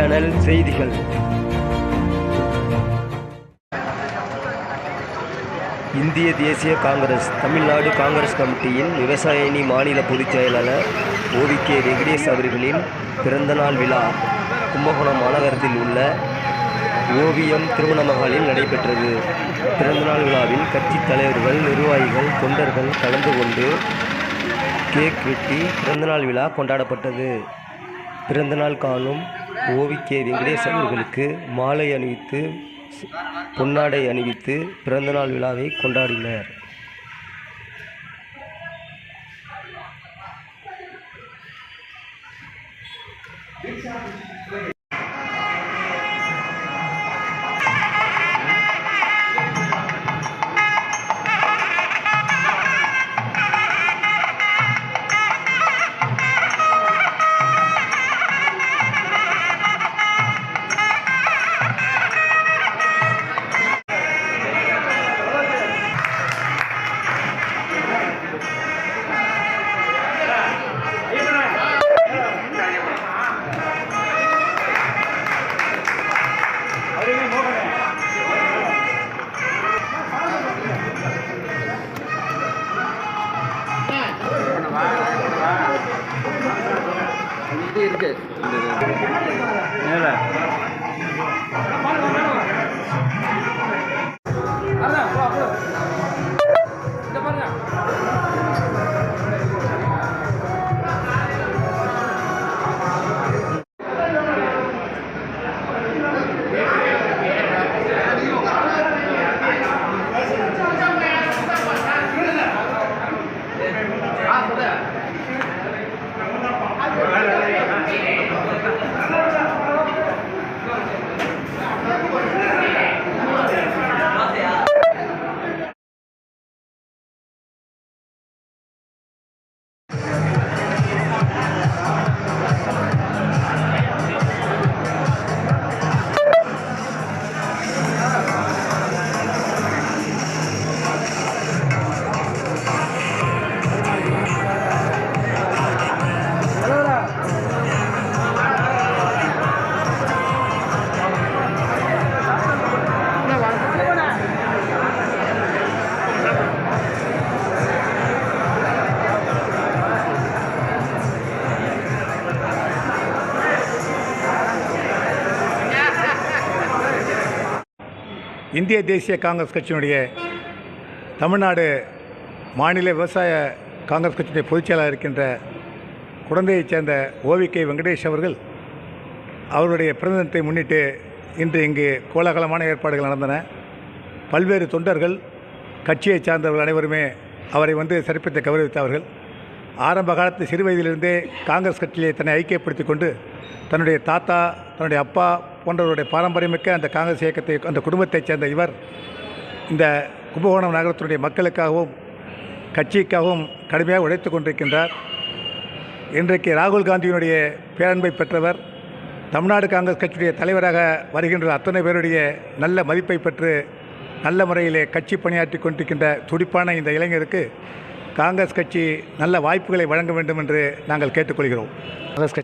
Channel செய்திகள். இந்திய தேசிய காங்கிரஸ் தமிழ்நாடு காங்கிரஸ் கமிட்டியின் விவசாய அணி மாநில பொதுச் செயலாளர் OVK வெங்கடேஷ் அவர்களின் பிறந்தநாள் விழா கும்பகோணம் மாநகரத்தில் உள்ள ஓவியம் திருமண மகாலில் நடைபெற்றது. பிறந்தநாள் விழாவில் கட்சித் தலைவர்கள், நிர்வாகிகள், தொண்டர்கள் கலந்து கொண்டு கேக் வெட்டி பிறந்தநாள் விழா கொண்டாடப்பட்டது. பிறந்தநாள் காணும் OVK வெங்கடேஷ் அவர்களுக்கு மாலை அணிவித்து பொன்னாடை அணிவித்து பிறந்தநாள் விழாவை கொண்டாடினர். இது இருக்கு இந்திய தேசிய காங்கிரஸ் கட்சியினுடைய தமிழ்நாடு மாநில விவசாய காங்கிரஸ் கட்சியினுடைய பொதுச்செயலாளர் இருக்கின்ற குடந்தையைச் சேர்ந்த OVK வெங்கடேஷ் அவர்கள் அவருடைய பிறந்ததினத்தை முன்னிட்டு இன்று இங்கு கோலாகலமான ஏற்பாடுகள் நடந்தன. பல்வேறு தொண்டர்கள், கட்சியைச் சார்ந்தவர்கள் அனைவருமே அவரை சிறப்பித்து கௌரவித்தார்கள். ஆரம்ப காலத்து சிறு வயதிலிருந்தே காங்கிரஸ் கட்சியிலே தன்னை ஐக்கியப்படுத்தி கொண்டு தன்னுடைய தாத்தா, தன்னுடைய அப்பா போன்றவருடைய பாரம்பரியமிக்க அந்த காங்கிரஸ் இயக்கத்தை, அந்த குடும்பத்தைச் சேர்ந்த இவர் இந்த கும்பகோணம் நகரத்தினுடைய மக்களுக்காகவும் கட்சிக்காகவும் கடுமையாக உழைத்து கொண்டிருக்கின்றார். இன்றைக்கு ராகுல் காந்தியினுடைய பேரன்பை பெற்றவர். தமிழ்நாடு காங்கிரஸ் கட்சியுடைய தலைவராக வருகின்ற அத்தனை பேருடைய நல்ல மதிப்பை பெற்று நல்ல முறையிலே கட்சி பணியாற்றி கொண்டிருக்கின்ற துடிப்பான இந்த இளைஞருக்கு காங்கிரஸ் கட்சி நல்ல வாய்ப்புகளை வழங்க வேண்டும் என்று நாங்கள் கேட்டுக்கொள்கிறோம். காங்கிரஸ் கட்சி